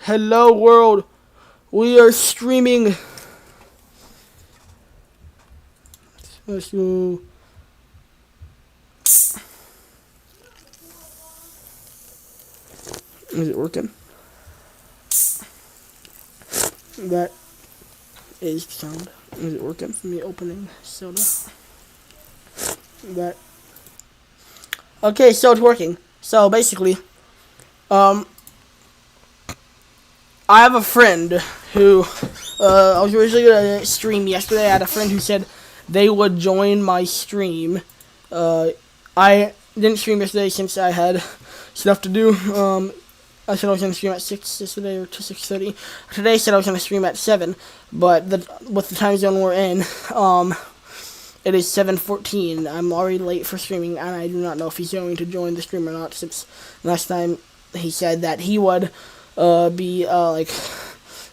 Hello world, we are streaming. Let's go. Is it working? That is sound. Is it working? Me opening soda. That. Okay, so it's working. So basically, I have a friend who, I was originally gonna stream yesterday. I had a friend who said they would join my stream. I didn't stream yesterday since I had stuff to do. I said I was gonna stream at 6 yesterday or to 6:30. Today I said I was gonna stream at 7, but with the time zone we're in, it is 7:14. I'm already late for streaming, and I do not know if he's going to join the stream or not. Since last time he said that he would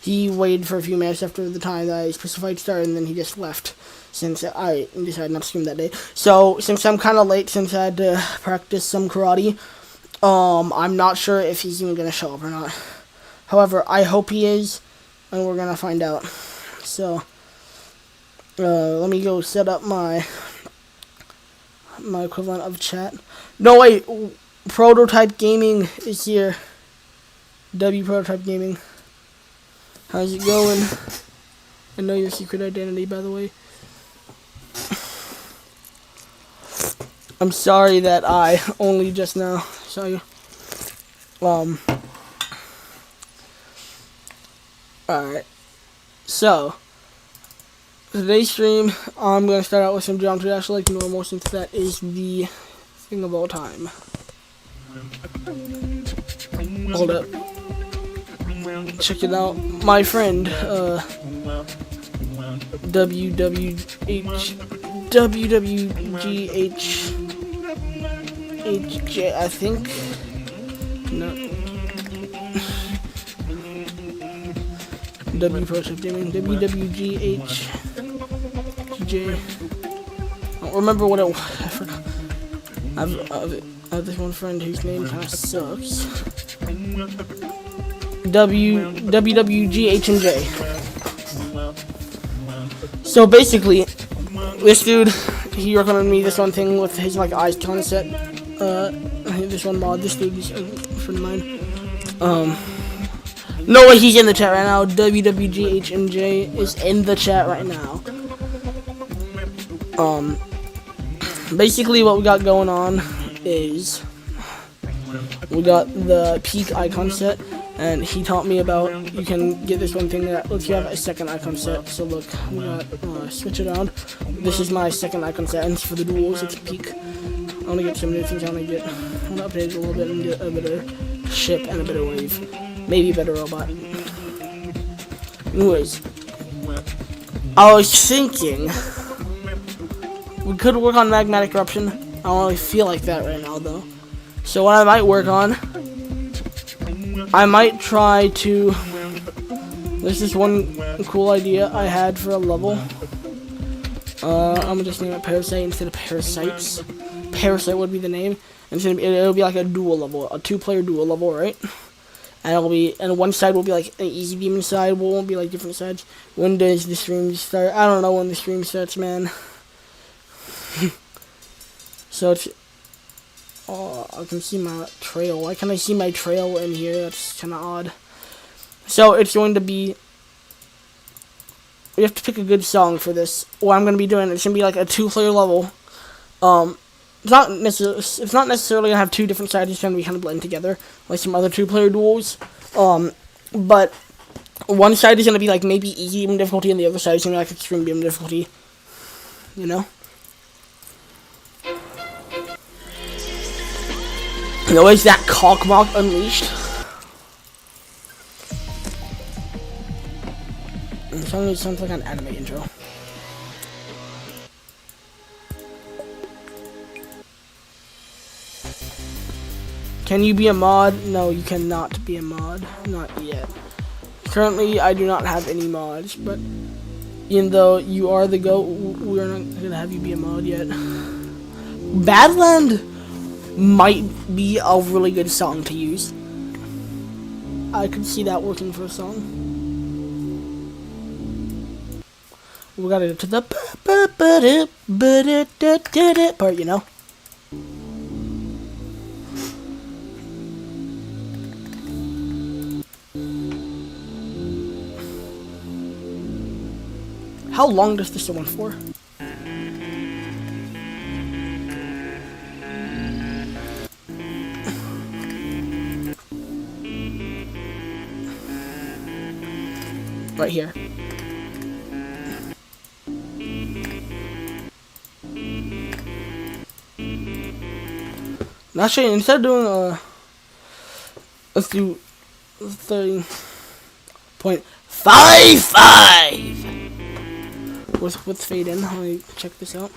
he waited for a few minutes after the time that I specified start, and then he just left since I decided not to stream that day. So since I'm kind of late, since I had to practice some karate, I'm not sure if he's even gonna show up or not. However, I hope he is, and we're gonna find out. So, let me go set up my equivalent of chat. No, wait, Prototype Gaming is here. W Prototype Gaming. How's it going? I know your secret identity, by the way. I'm sorry that I only just now saw you. Alright. So, today's stream, I'm going to start out with some Geometry Dash like normal, since that is the thing of all time. Hold up. Check it out. My friend, WWGH, I think. No. W Prototype Gaming, WWGHJ. I don't remember what it was. I forgot. I have this one friend whose name kind of sucks. WWGH&J. So basically, this dude, he recommended me this one thing with his like eyes concept. This one mod. This dude is a friend of mine. No way, he's in the chat right now. WWGH&J is in the chat right now. Basically what we got going on is we got the peak icon set, and he taught me about you can get this one thing that lets you have a second icon set. So look, we got switch it around. This is my second icon set, and it's for the duels. It's peak. I want to get some new things. I want to update it a little bit and get a better ship and a better wave. Maybe a better robot. Anyways, I was thinking we could work on magmatic eruption. I don't really feel like that right now, though. So what I might work on, I might try to. There's this one cool idea I had for a level. I'm gonna just name it Parasite instead of Parasites. Parasite would be the name, and it'll be like a duel level, a 2-player duel level, right? And it'll be, and one side will be like an easy demon side. Won't be like different sides. When does the stream start? I don't know when the stream starts, man. So it's. Oh, I can see my trail. Why can't I see my trail in here? That's kind of odd. So it's going to be. We have to pick a good song for this. What I'm going to be doing, it's going to be like a 2-player level. It's not necessarily gonna have 2 different sides. It's gonna be kind of blend together, like some other 2-player duels. But one side is gonna be like maybe easy beam difficulty, and the other side is gonna be like extreme beam difficulty. You know. No, is that Cockmock Unleashed? It sounds like an anime intro. Can you be a mod? No, you cannot be a mod. Not yet. Currently, I do not have any mods, but even though you are the GOAT, we're not gonna have you be a mod yet. Badland might be a really good song to use. I could see that working for a song. We gotta get to the part, you know? How long does this go on for? Right here. Actually, instead of doing let's do 30.55 with fade in. Let me check this out.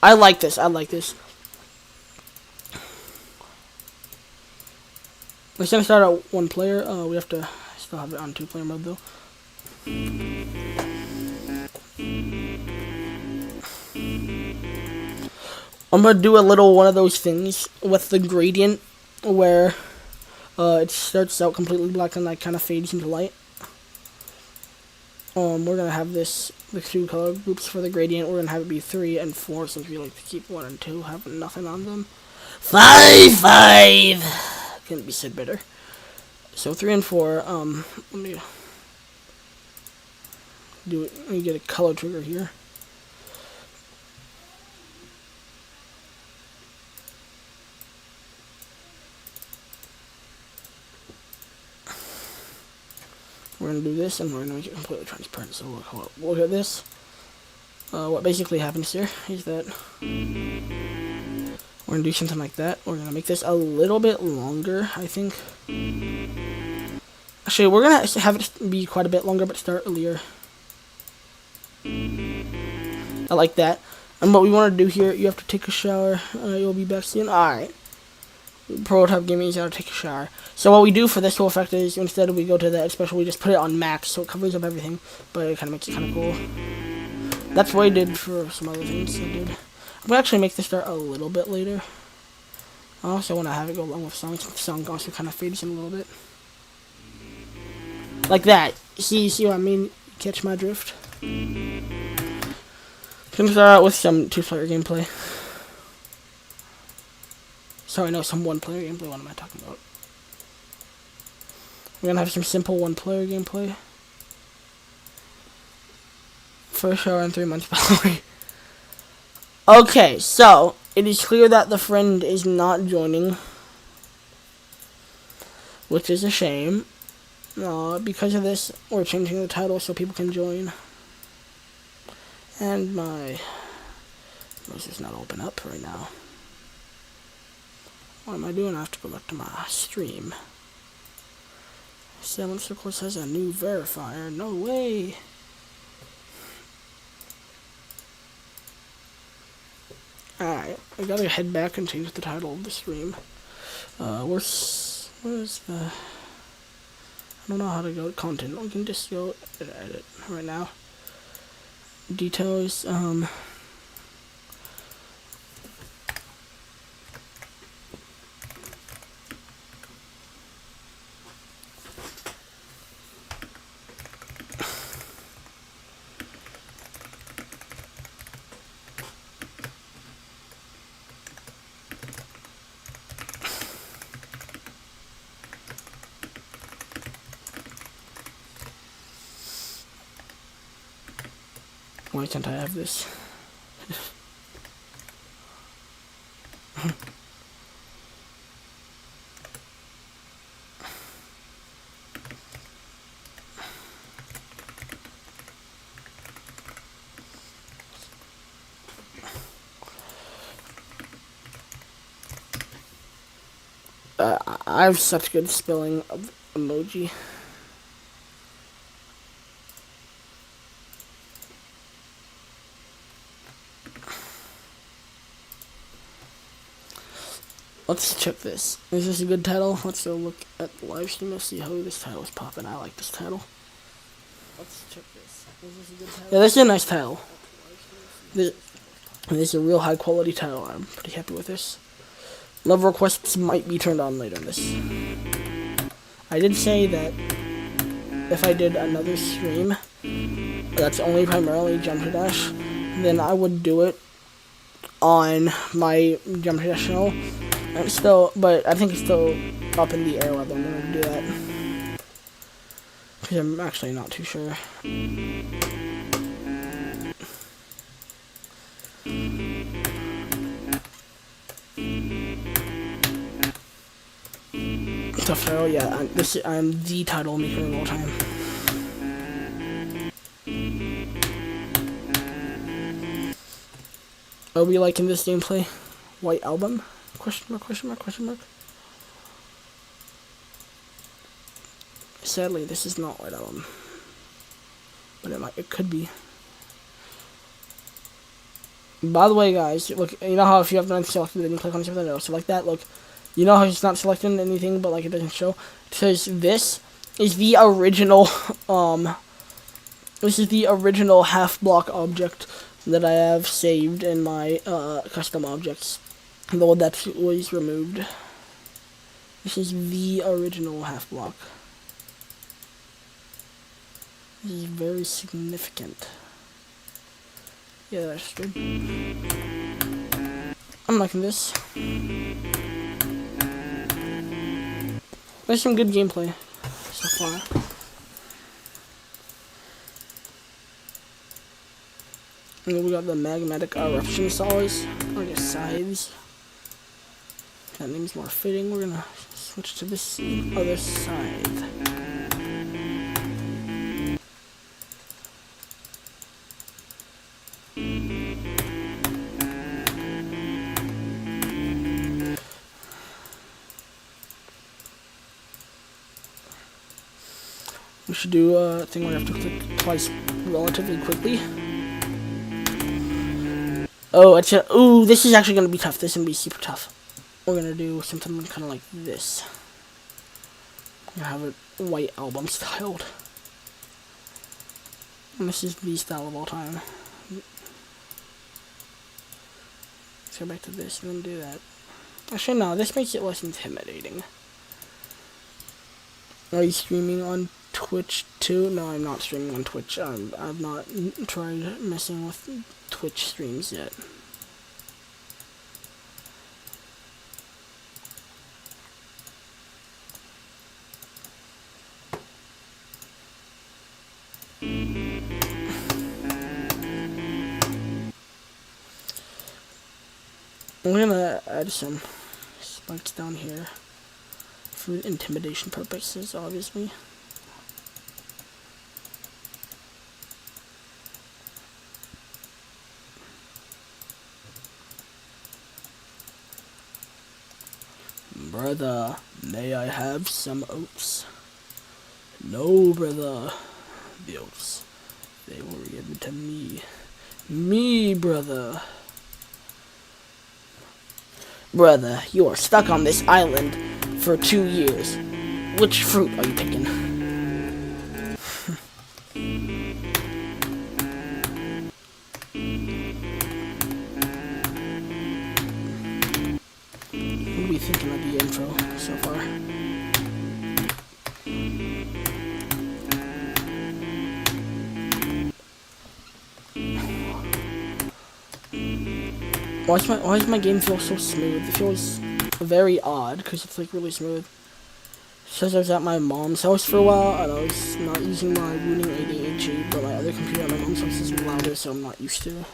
I like this. I like this. We're gonna start at 1 player. We have to still have it on 2-player mode though. I'm gonna do a little one of those things with the gradient where it starts out completely black and like kind of fades into light. We're gonna have the 2 color groups for the gradient. We're gonna have it be 3 and 4 since we like to keep 1 and 2 having nothing on them. 5. Couldn't be said better. So 3 and 4. Let me do it. Let me get a color trigger here. We're going to do this, and we're going to make it completely transparent. So look at this. What basically happens here is that we're going to do something like that. We're going to make this a little bit longer, I think. Actually, we're going to have it be quite a bit longer, but start earlier. I like that. And what we want to do here, you have to take a shower. You'll be back soon. Alright. Prototype gaming is how to take a shower. So what we do for this whole effect is instead we go to the special, we just put it on max, so it covers up everything, but it kind of makes it kind of cool. That's what I did for some other things I did. I'm gonna actually make this start a little bit later. I also want to have it go along with songs. The song also kind of fades in a little bit, like that. See what I mean? Catch my drift. Gonna start out with some 2-player gameplay. Sorry, no, some 1-player gameplay. What am I talking about? We're gonna have some simple 1-player gameplay. First shower in 3 months, by the way. Okay, so it is clear that the friend is not joining, which is a shame. Because of this, we're changing the title so people can join. And my mouse is not open up right now. What am I doing? I have to go back to my stream. 7 Circles has a new verifier. No way. Alright, I gotta head back and change the title of the stream. Where's the... I don't know how to go to content. We can just go edit right now. Details, why can't I have this? I have such good spelling of emoji. Let's check this. Is this a good title? Let's go look at the live stream and see how this title is popping. I like this title. Let's check this. Is this a good title? Yeah, this is a nice title. This is a real high quality title. I'm pretty happy with this. Love requests might be turned on later in this. I did say that if I did another stream that's only primarily Jump to Dash, then I would do it on my Jump to Dash channel. And still, but I think it's still up in the air whether I'm gonna do that. Because I'm actually not too sure. Tough title, yeah. I'm the title maker of all time. Are we liking this gameplay? White Album? Question mark, question mark, question mark. Sadly, this is not White Album. But it could be. By the way, guys, look, you know how if you have not selected, then you click on something else, select that, look. You know how it's not selecting anything, but like it doesn't show? It says this is the original, this is the original half block object that I have saved in my, custom objects. Though that was removed. This is the original half block. This is very significant. Yeah, that's good. I'm liking this. There's some good gameplay so far. And then we got the magmatic eruption saws, or I guess scythes. That name's more fitting. We're gonna switch to this other scythe. We should do a thing where I have to click twice relatively quickly. Oh, ooh, this is actually gonna be tough. This is gonna be super tough. We're gonna do something kind of like this. I'm gonna have it White Album styled. And this is the style of all time. Let's go back to this and then do that. Actually, no, this makes it less intimidating. Are you streaming on Twitch too? No, I'm not streaming on Twitch. I've not tried messing with Twitch streams yet. I'm gonna add some spikes down here for intimidation purposes, obviously. Brother, may I have some oats? No, brother. The oats, they were given to me. Me, brother. Brother, you are stuck on this island for 2 years. Which fruit are you picking? What are we thinking of the intro so far? Why does my game feel so smooth? It feels very odd because it's like really smooth. It says I was at my mom's house for a while and I was not using my rooting ADHD, but my other computer at my mom's house is louder, so I'm not used to.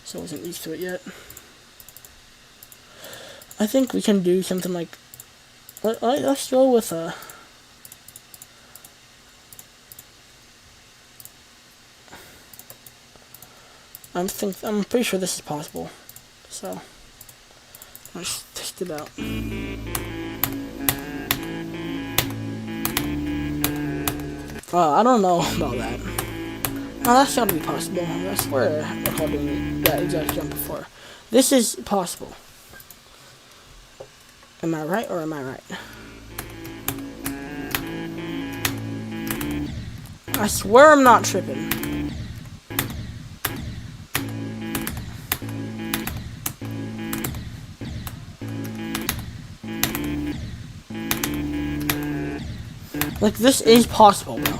So I wasn't used to it yet. I think we can do something like, let's go with I'm pretty sure this is possible. So let's test it out. I don't know about that. No, that's gotta be possible. I swear I recall doing that exact jump before. This is possible. Am I right or am I right? I swear I'm not tripping. Like, this is possible, bro.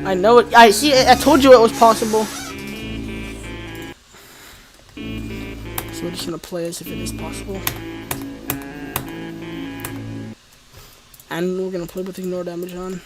I know it. I see it. I told you it was possible. So we're just gonna play as if it is possible. And we're gonna play with ignore damage on.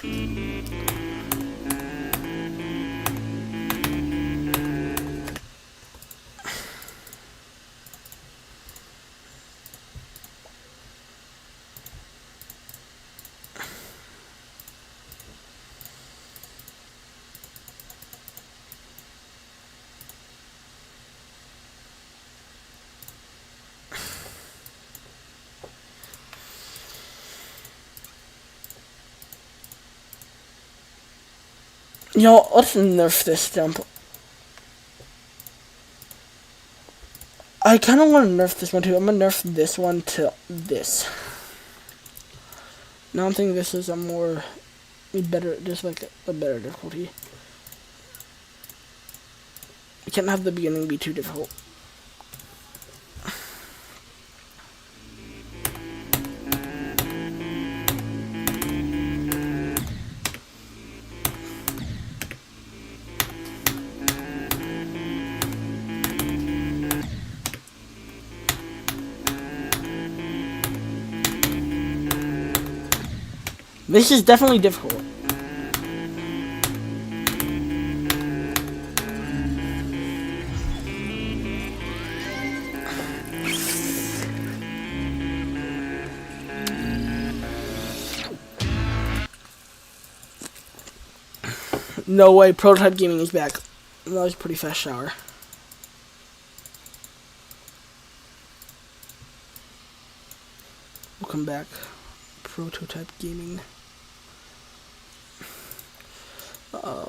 Yo, let's nerf this jump. I kind of want to nerf this one too. I'm gonna nerf this one to this. Now I'm thinking this is a more better, just like a better difficulty. I can't have the beginning be too difficult. This is definitely difficult. No way, Prototype Gaming is back. That was a pretty fast shower. Welcome back, Prototype Gaming.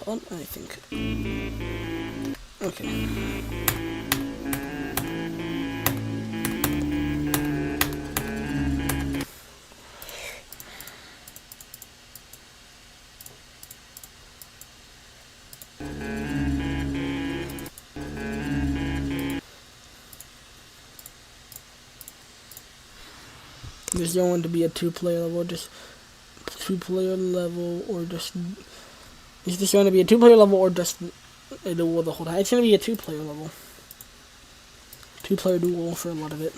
I think. Okay. There's going to be a two-player level, just two-player level, or just. Is this going to be a two-player level or just a duel the whole time? It's going to be a two-player level. Two-player duel for a lot of it.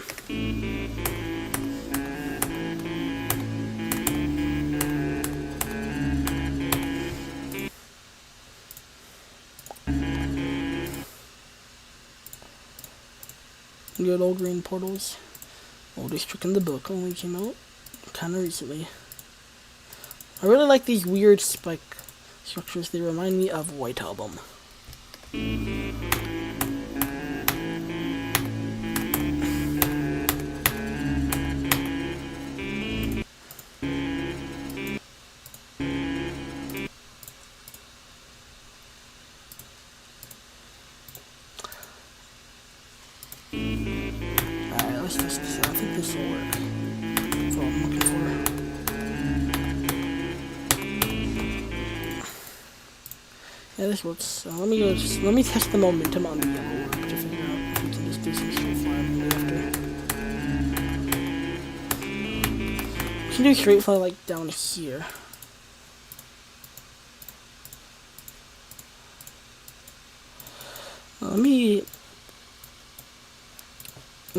Good old green portals. Oldest trick in the book, only came out kind of recently. I really like these weird spike structures. They remind me of White Album. Alright, let's test this out. I think this will work. That's what I'm looking for. Yeah, this works. Let me test the momentum on the yellow orb to figure out if we can just do some straight fly after. We can do straight fly like down here. Let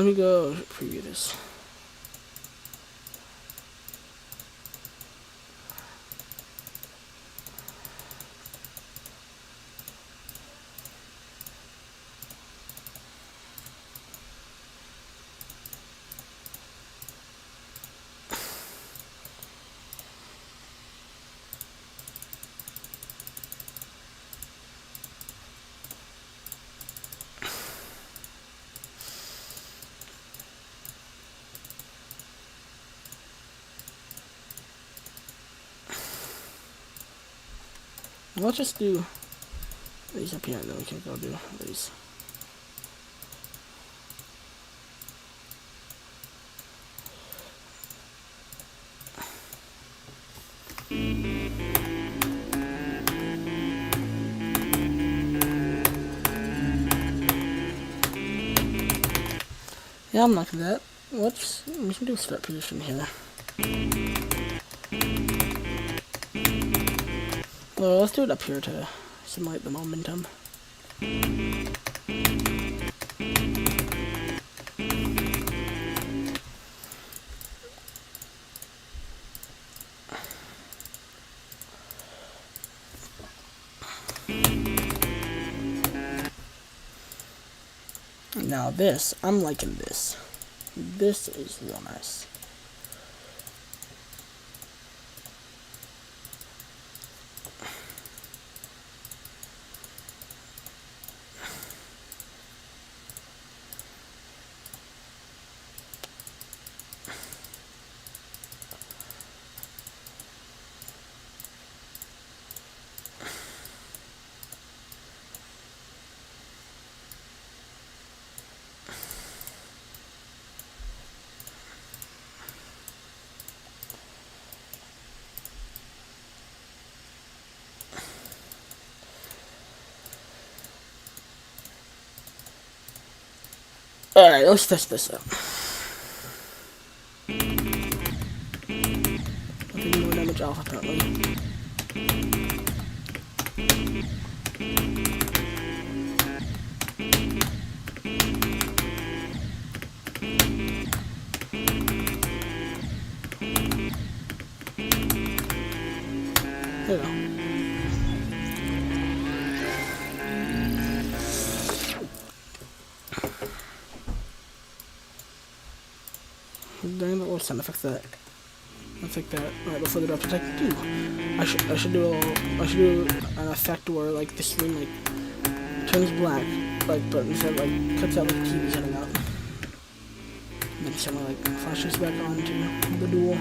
me go preview this. Let's just do these up here, and then we can go do these. Yeah, I'm liking that. We can do a start position here. Well, let's do it up here to simulate the momentum. Now this, I'm liking this. This is real nice. Alright, let's test this out. Nothing more damage off, apparently. There we go. Dang, what sound effects that? Let's take that right before the drop attack. Dude, I should do an effect where like the screen like turns black, like but instead like cuts out like the TV setting out. And then someone like flashes back onto the duel.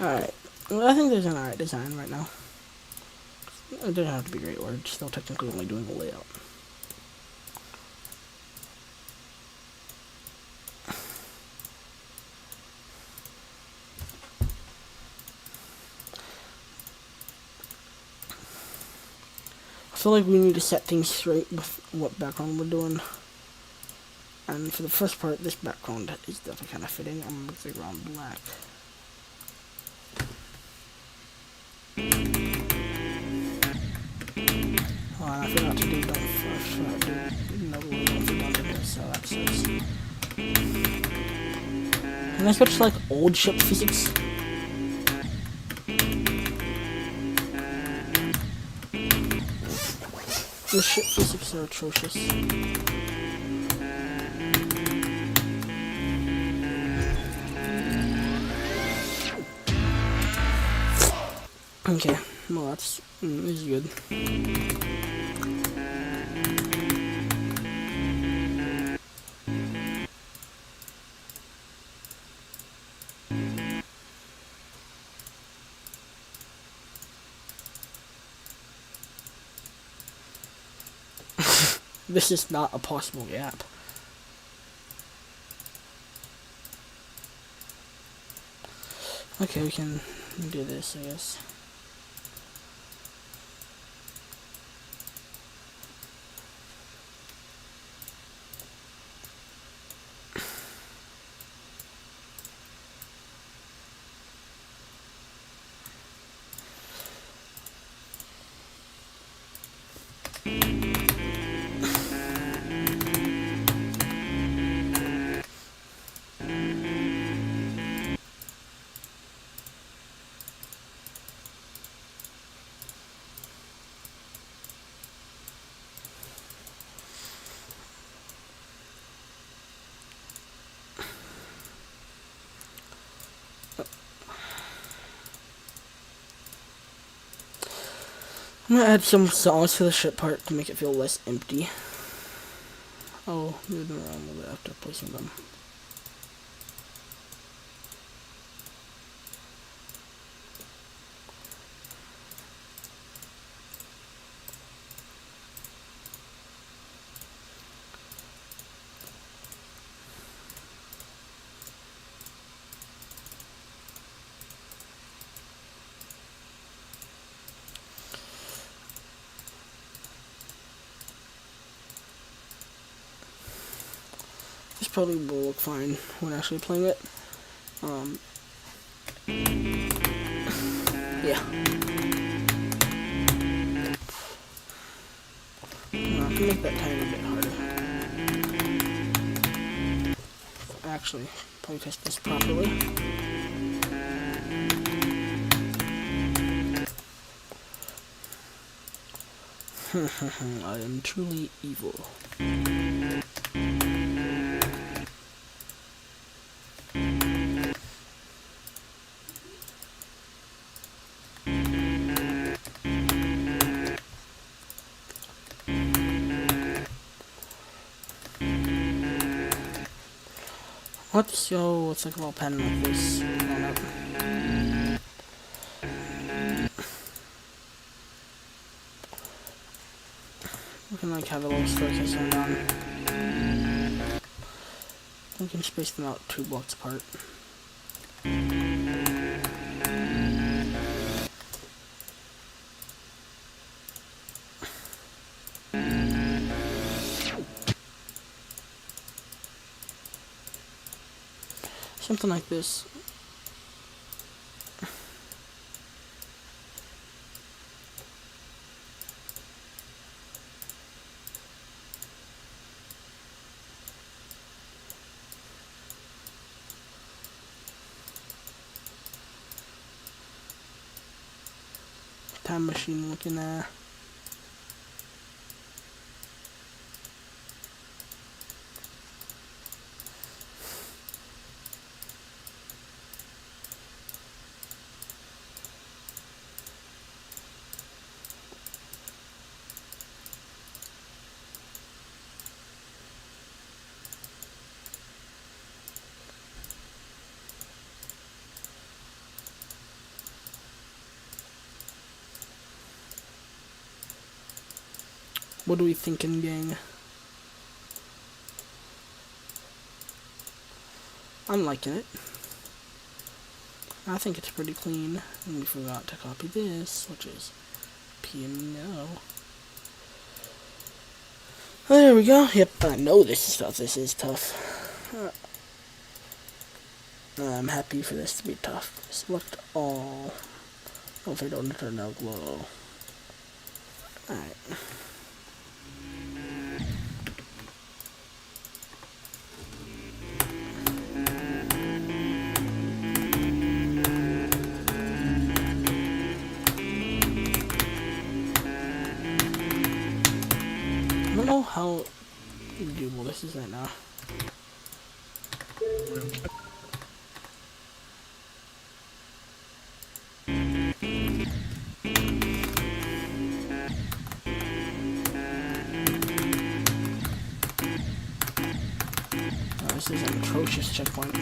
Alright, well, I think there's an alright design right now. It doesn't have to be great, we're still technically only doing the layout. I feel like we need to set things straight with what background we're doing. And for the first part, this background is definitely kind of fitting. I'm going to make the ground black. Oh, and I forgot to do another one for this, so that says. Can I switch to like old ship physics? The ship physics are atrocious. Okay, well that's this is good. This is not a possible gap. Okay, we can do this, I guess. I'm gonna add some songs to the ship part to make it feel less empty. I'll move them around a little bit after placing them. This probably will look fine when actually playing it. Yeah. I can make that tiny bit harder. Actually, probably test this properly. I am truly evil. Let's go, let's like a little pen like this. We can like have a little staircase going down. We can space them out 2 blocks apart. Something like this. Time machine looking there. What are we thinking, gang? I'm liking it. I think it's pretty clean. And we forgot to copy this, which is piano. There we go. Yep, I know this is tough. This is tough. I'm happy for this to be tough. Select all. Hopefully don't turn no glow. Alright. I don't know how doable this is right now. Oh, this is an atrocious checkpoint.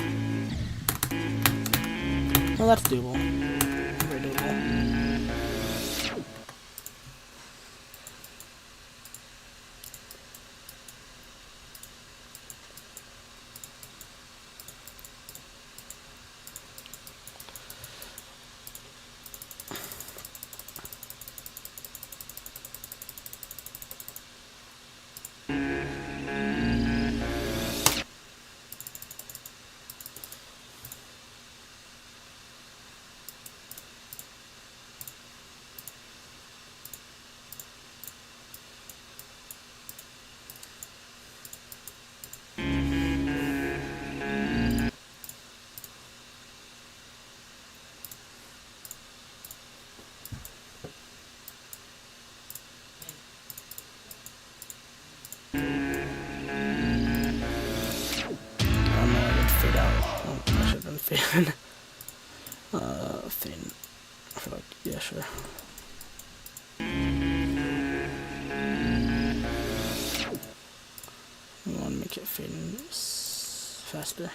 Well, that's doable. Very doable. Fin. Fin. I feel like, yeah, sure. fading faster.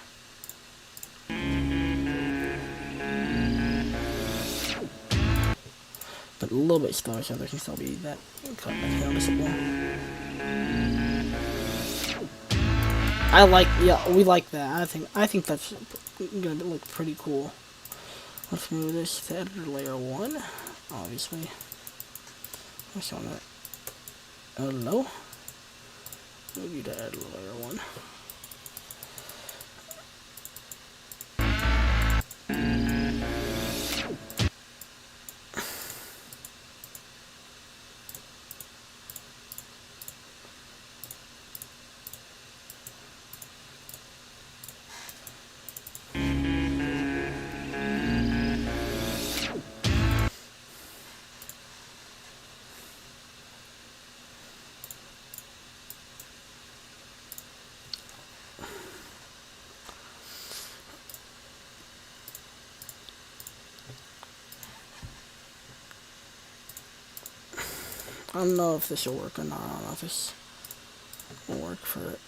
But a little bit slower so there can still be that cut noticeable. We like that. I think that's gonna look pretty cool. Let's move this to editor layer 1, obviously. Let's on that. Hello? Move you to editor layer 1. I don't know if this will work or not. I don't know if this will work for it.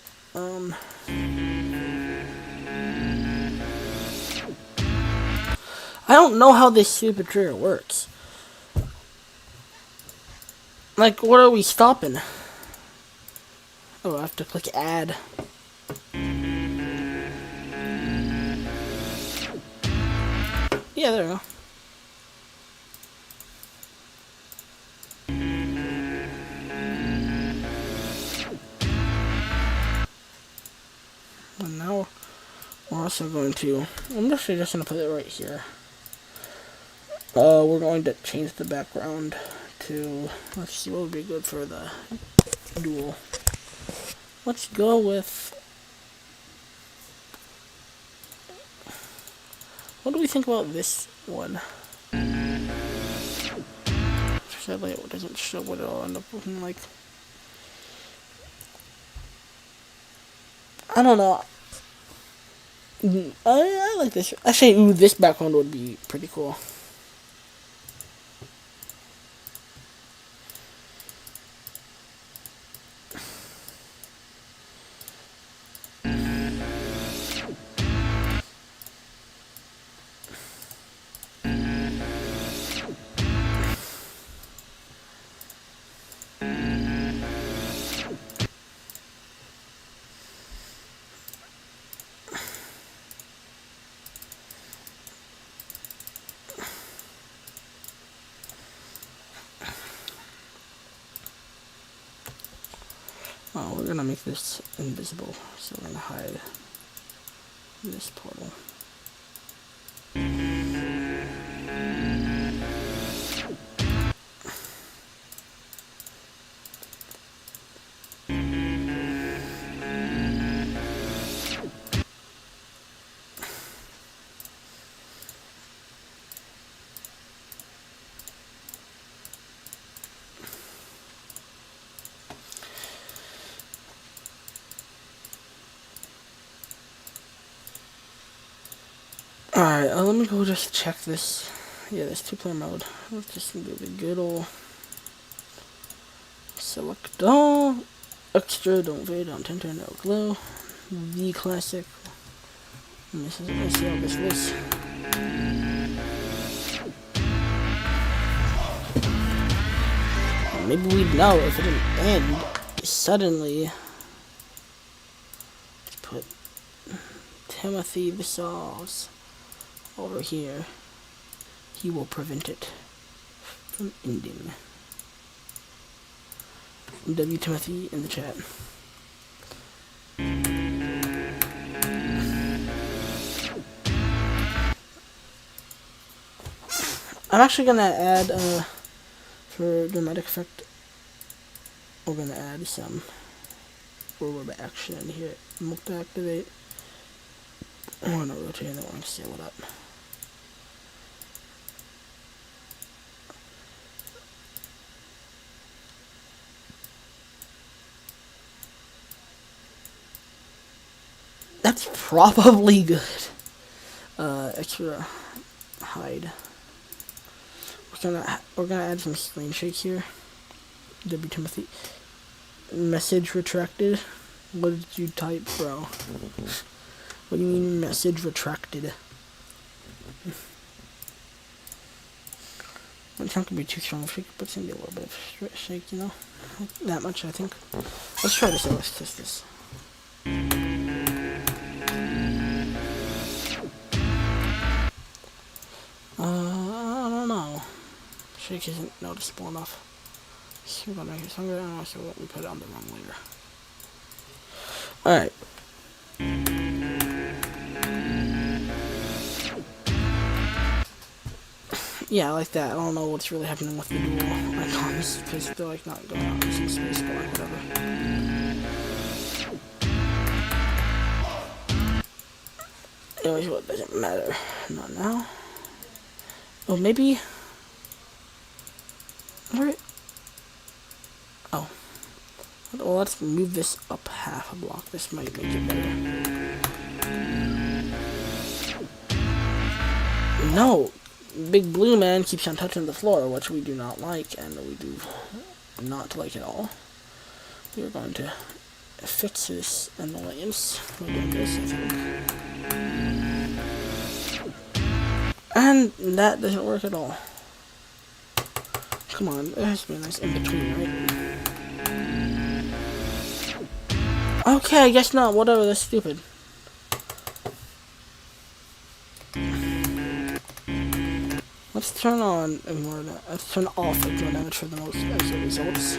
I don't know how this stupid trigger works. Like, what are we stopping? Oh, I have to click add. Yeah, there we go. And now we're also going to, I'm actually just going to put it right here. We're going to change the background to, let's see what would be good for the dual. Let's go with, what do we think about this one? Sadly, it doesn't show what it'll end up looking like. I don't know. I like this. Actually, ooh, this background would be pretty cool. Oh, we're gonna make this invisible, so we're gonna hide this portal. Alright, let me go just check this. Yeah, this 2-player mode. Let's just do the good old select all, extra, don't fade, don't tinter, no glow, the classic. And this is, let's see how this looks. Maybe we'd know if it didn't end suddenly. Let's put Timothy the Sauce over here. He will prevent it from ending. W Timothy in the chat. I'm actually gonna add for dramatic effect, we're gonna add some forward action in here. Look to activate. I want to rotate and then we're gonna scale it up. That's probably good. Extra hide. We're gonna add some screen shake here. W Timothy. Message retracted. What did you type, bro? What do you mean message retracted? It's not gonna be too strong of shake, but it's gonna be a little bit of shake, you know? Not that much, I think. Let's try this out. Let's test this. I don't know. Shake isn't noticeable enough. So we're gonna make it stronger. So let me put it on the wrong layer. Alright. Yeah, I like that. I don't know what's really happening with the dual icons because they're like not going out using space, but like whatever. Anyways, what doesn't matter? Not now. Oh, maybe. Where? Oh. Well, let's move this up half a block. This might make it better. No! Big blue man keeps on touching the floor, which we do not like, and we do not like at all. We are going to fix this annoyance. We're doing this, I think. And that doesn't work at all. Come on, there has to be a nice in-between, right? Okay, I guess not. Whatever, that's stupid. Let's turn on ignore that. Let's turn off ignore damage for the most results.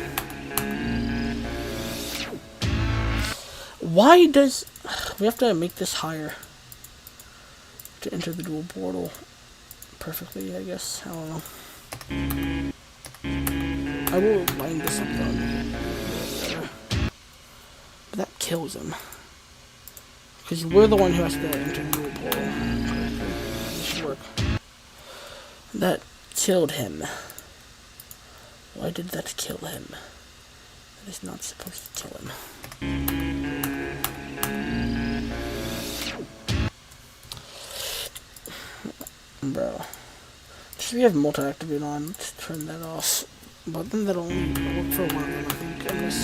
Why does we have to make this higher to enter the dual portal perfectly? I guess I don't know. I will line this up though. But that kills him because we're the one who has to enter the dual portal correctly. This should work. That killed him. Why did that kill him? That is not supposed to kill him. Bro. Just we have multi-activate on, let's turn that off. But then that'll only work for one of them, I think. Unless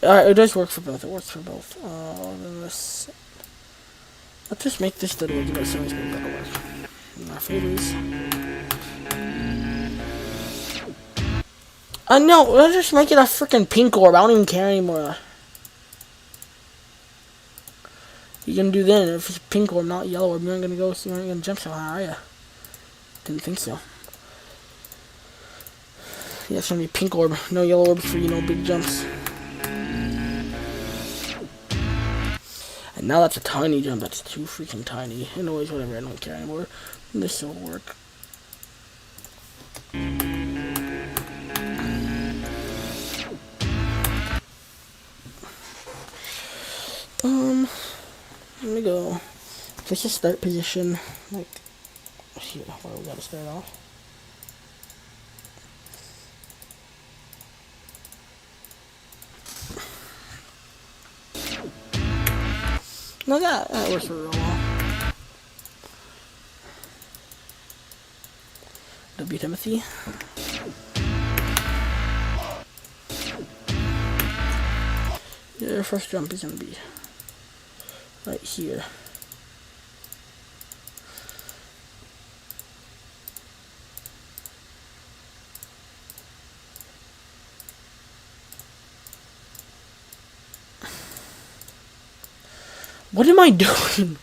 alright, it does work for both. It works for both. Then this. Let's just make this the regular size, maybe that'll work. In our favors. No, let's just make it a freaking pink orb. I don't even care anymore. You can do then if it's pink orb, not yellow orb. You aren't gonna go. You aren't gonna jump so high, are ya? Didn't think so. Yeah, it's gonna be pink orb. No yellow orbs for, you know, big jumps. And now that's a tiny jump. That's too freaking tiny. Anyways, whatever. I don't care anymore. This will work. Let me go. Let's just start position. Like, here, where we gotta start off. No, that works for real well. W. Timothy. Your first jump is gonna be right here. What am I doing?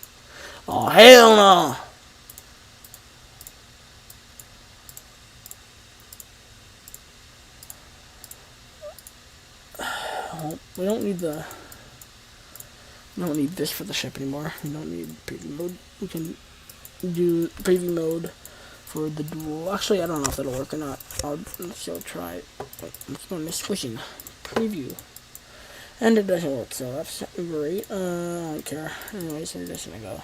Oh, hell no! Oh, we don't need the... We don't need this for the ship anymore. We don't need preview mode. We can do preview mode for the dual. Actually, I don't know if that'll work or not. Let's go try it. Wait, let's go miss squishing. Preview. And it doesn't work, so that's great. I don't care. Anyways, we're just gonna go.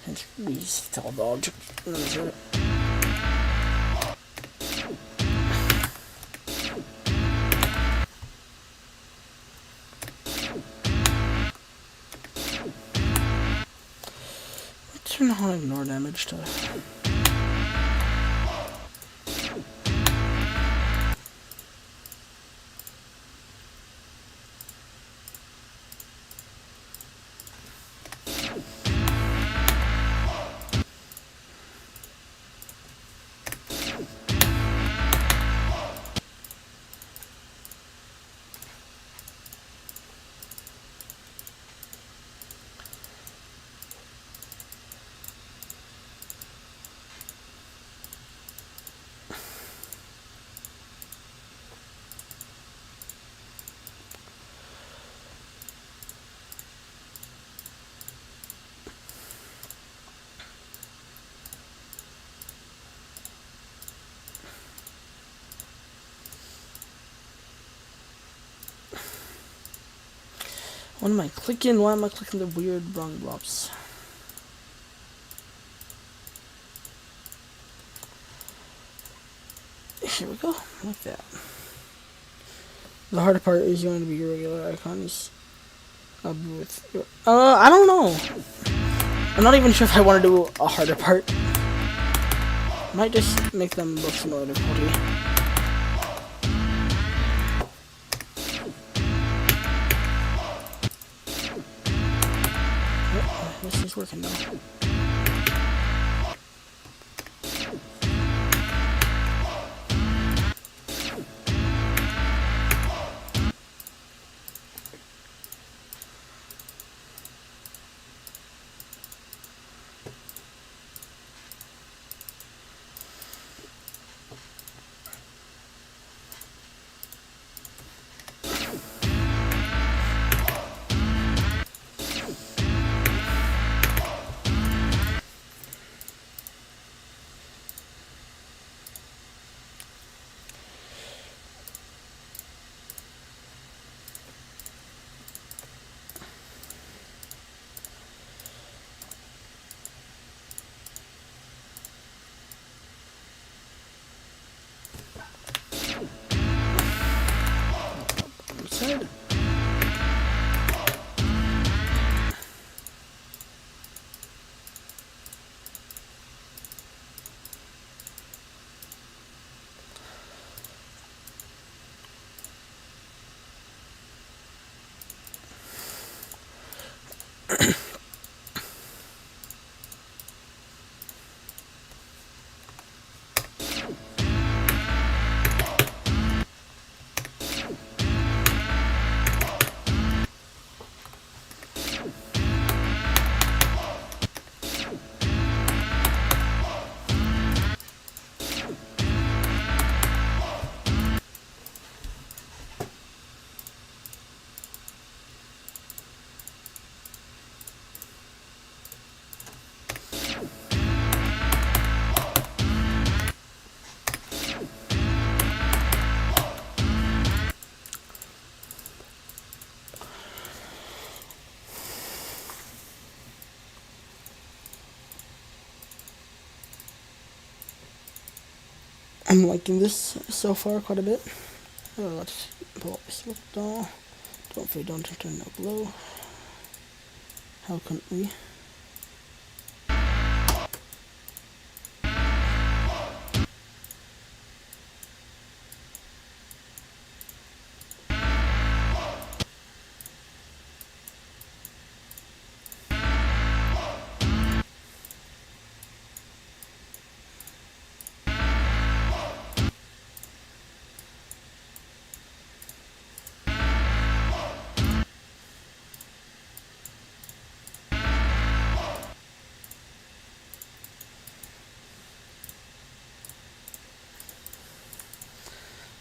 Since we tell the object. Let's do it. Let's turn on ignore damage to. What am I clicking? Why am I clicking the weird wrong blobs? Here we go, like that. The harder part is going to be your regular icons. I'll be with your, I don't know. I'm not even sure if I want to do a harder part. Might just make them look similar to difficulty. Oh, this is working now. Side. I'm liking this so far quite a bit. Let's pull up this doll. Don't fade, don't turn no glow. How can we?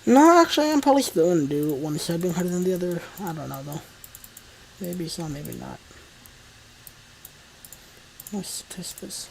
No, actually, I'm probably still gonna do one side being harder than the other. I don't know though. Maybe so, maybe not. Let's test this.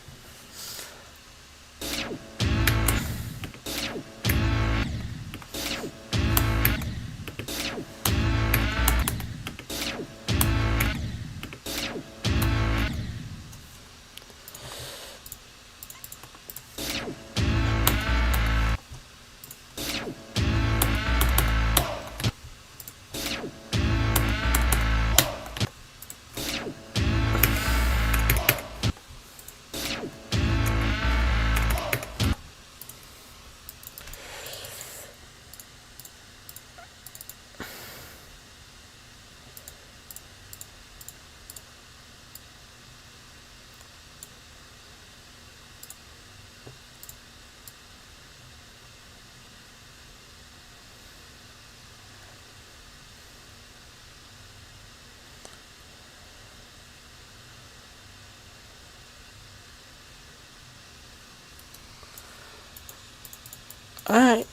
Alright,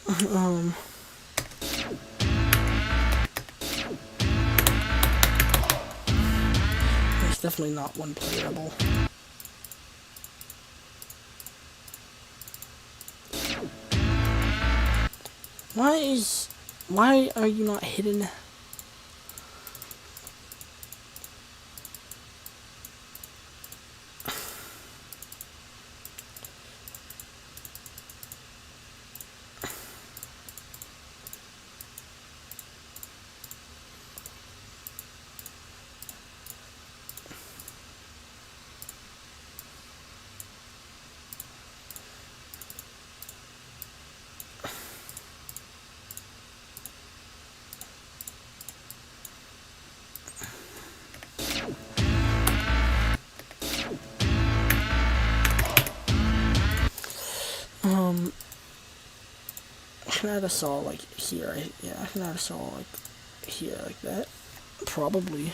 it's definitely not one playable. Why are you not hidden? can add a saw like here. Yeah, I can add a saw like here, like that. Probably.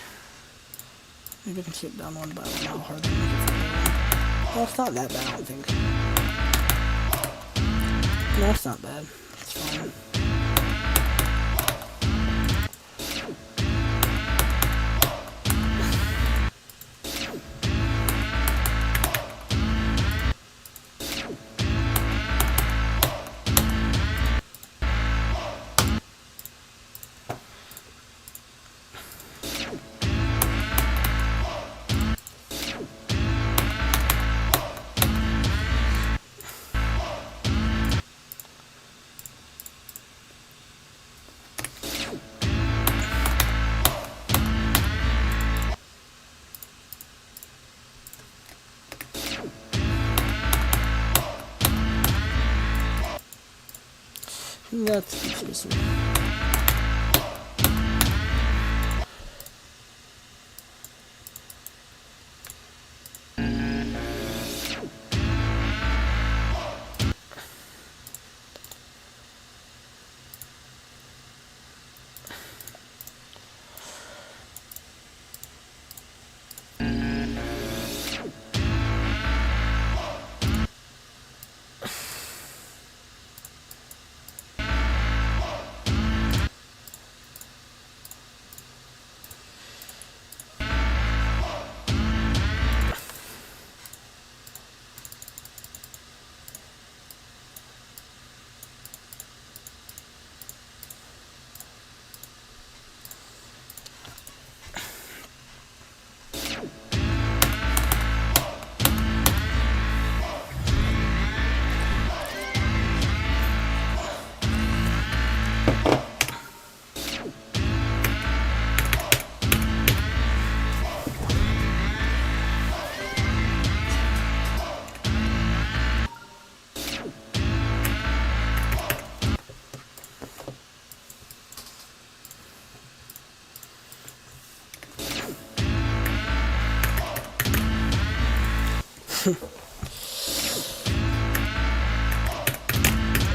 Maybe I can skip down one, but I don't know how hard to make it for that. Well, it's not that bad, I don't think. No, it's not bad. It's fine. That's easy.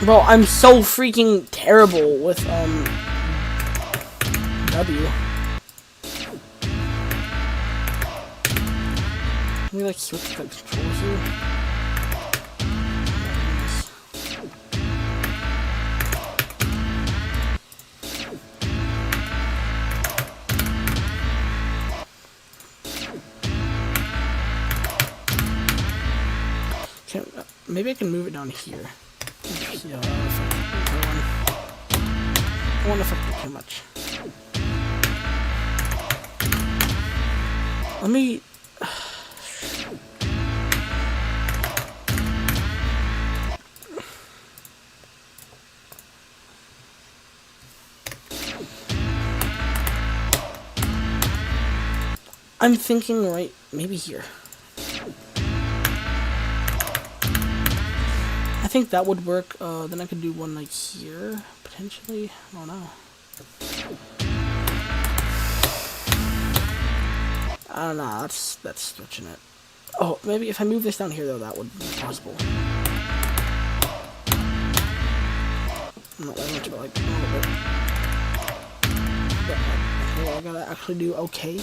Bro, I'm so freaking terrible with, W. Let me, like, switch the controls here. Okay, maybe I can move it down here. See how that affects it. I won't affect it too much. Let me... I'm thinking right, maybe here. I think that would work. Then I could do one like here, potentially. I don't know. I don't know. That's stretching it. Oh, maybe if I move this down here though, that would be possible. Not that much, but like a little bit. But okay, I gotta actually do okay.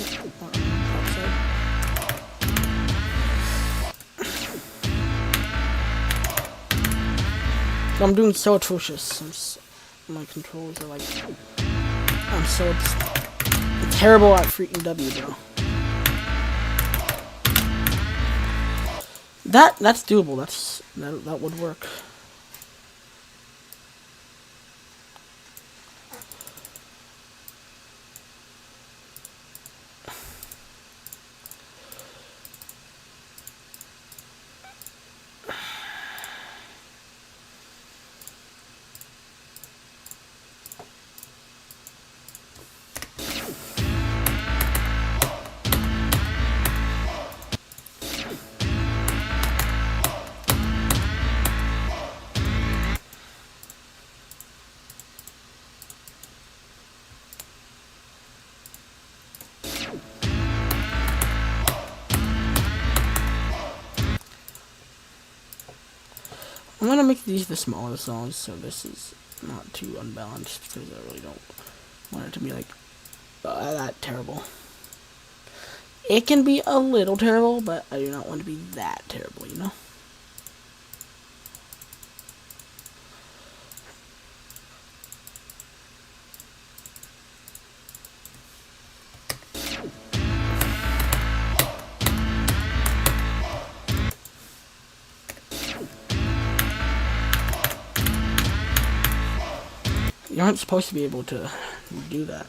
I'm doing so atrocious. My controls are like... I'm so terrible at freaking W, bro. That's doable. That would work. I'm gonna make these the smaller songs, so this is not too unbalanced because I really don't want it to be like that terrible. It can be a little terrible, but I do not want to be that terrible, you know? You aren't supposed to be able to do that.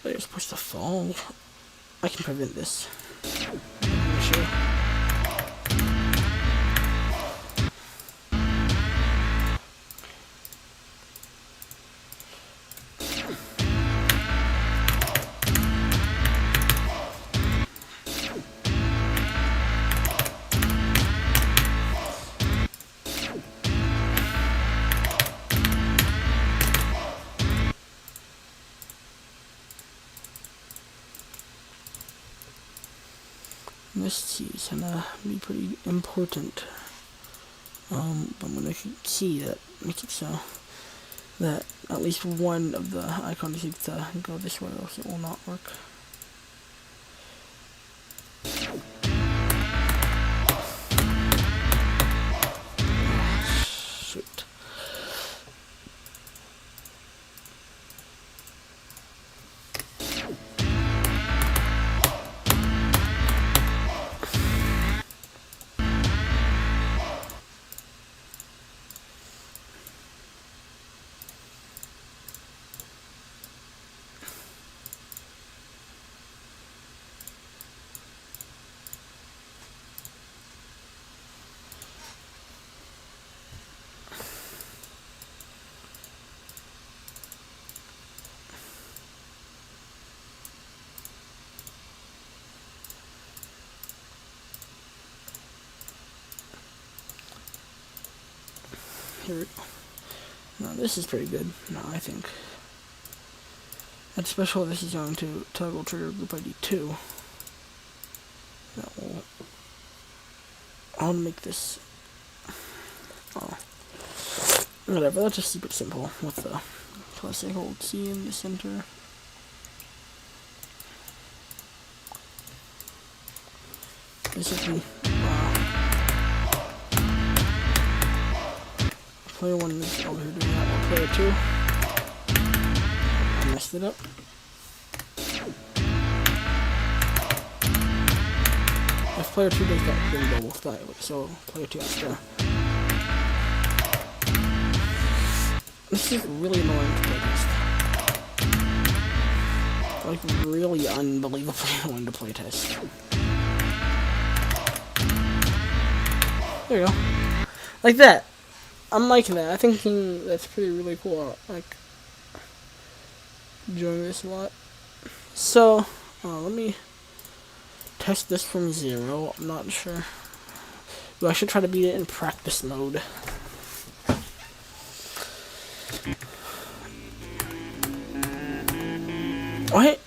But you're supposed to fall. I can prevent this. Sure. This is gonna be pretty important. I'm gonna make a key that makes it so that at least one of the icons needs to go this way, or else it will not work. Shoot. Here we go. Now this is pretty good. No, I think. And special, this is going to toggle trigger group ID 2. That will. I'll make this. Oh. Whatever, that's just super simple with the classic hold C in the center. Basically, player 1 is over here doing that, while player 2, I messed it up. If player 2 does that, then double fly, so player 2 has to. This is really annoying to play test. Like, really unbelievably annoying to play test. There you go. Like that. I'm liking that. I think that's pretty really cool. I like enjoying this a lot. So, let me test this from 0. I'm not sure. But I should try to beat it in practice mode. What?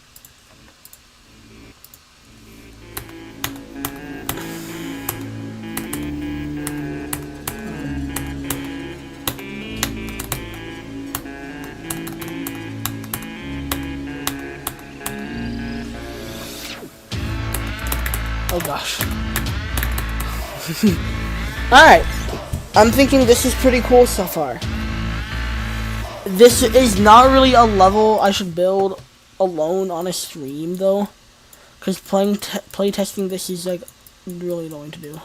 Oh gosh. Alright. I'm thinking this is pretty cool so far. This is not really a level I should build alone on a stream though. Because play testing this is like really annoying to do.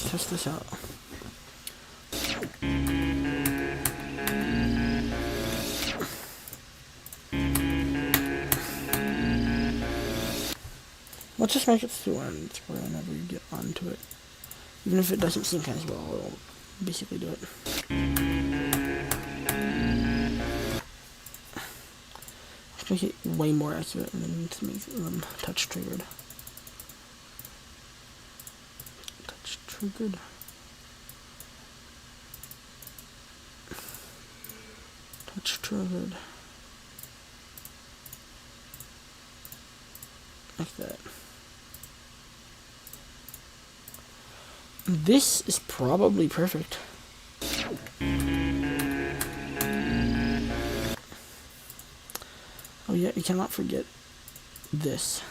test this out. Let's just make it through and whenever you get onto it. Even if it doesn't sync as well, it'll basically do it. Let's make it way more accurate and then to make them touch triggered. Touch triggered. Touch triggered. Like that. This is probably perfect. Oh yeah, you cannot forget this.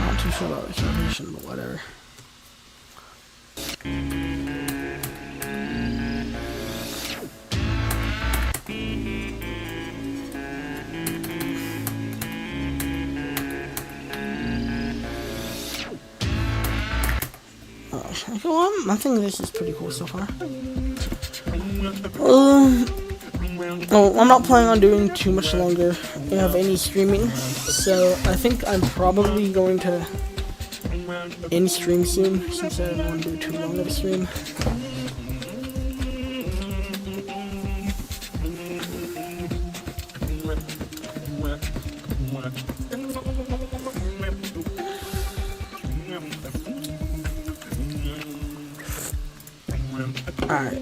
Not too sure about the calculation, but whatever. Okay, well, I think this is pretty cool so far. Oh, I'm not planning on doing too much longer of any streaming, so I think I'm probably going to end stream soon, since I don't want to do too long of a stream. Alright,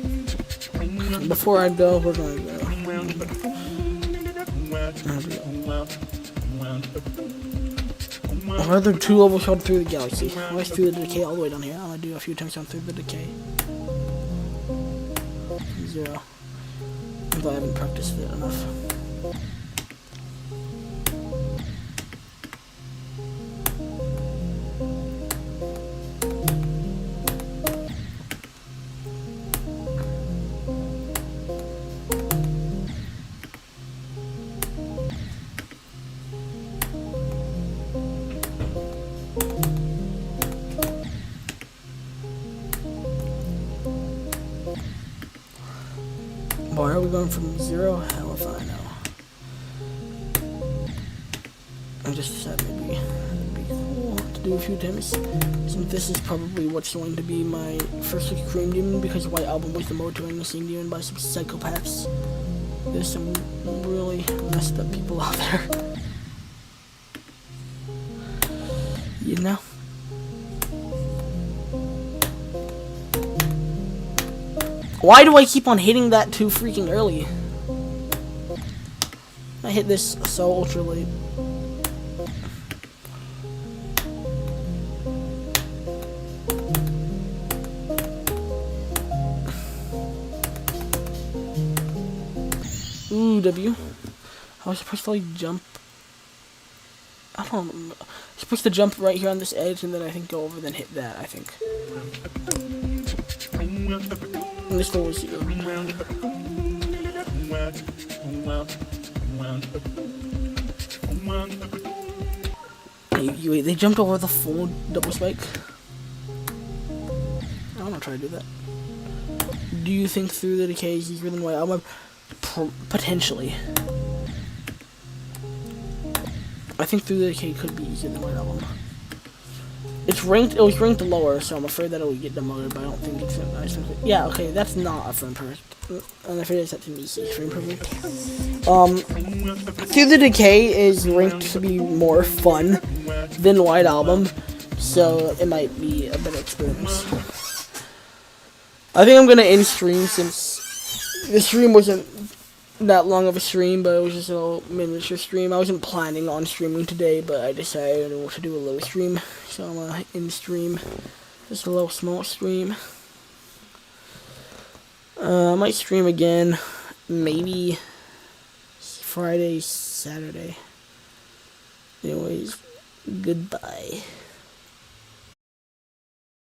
before I go, we're gonna go. I'd rather 2 levels shot through the galaxy. I went through the decay all the way down here. I'm gonna do a few times down through the decay. 0. But I haven't practiced it enough. Why are we going from 0? Hell if I know. I just decided maybe it'd be cool to do a few times. Since this is probably what's going to be my first Cream Demon, because White Album was the mode to the same demon by some psychopaths. There's some really messed up people out there. You know? Why do I keep on hitting that too freaking early? I hit this so ultra late. Ooh, W. I was supposed to like jump. I don't know. I was supposed to jump right here on this edge and then I think go over, then hit that, I think. And this one was you. Wait, they jumped over the full double spike? I wanna try to do that. Do you think Through the Decay is easier than White Album? Potentially. I think Through the Decay could be easier than White Album. It's ranked. It was ranked lower, so I'm afraid that it will get demoted. But I don't think it's. Yeah, okay, that's not a frame perfect. I'm afraid it's that's an easy frame perfect. Through the Decay is ranked to be more fun than White Album, so it might be a better experience. I think I'm gonna end stream since the stream wasn't that long of a stream, but it was just a little miniature stream. I wasn't planning on streaming today, but I decided to do a little stream, so I'm gonna in stream, just a little small stream. I might stream again, maybe Friday, Saturday. Anyways, goodbye.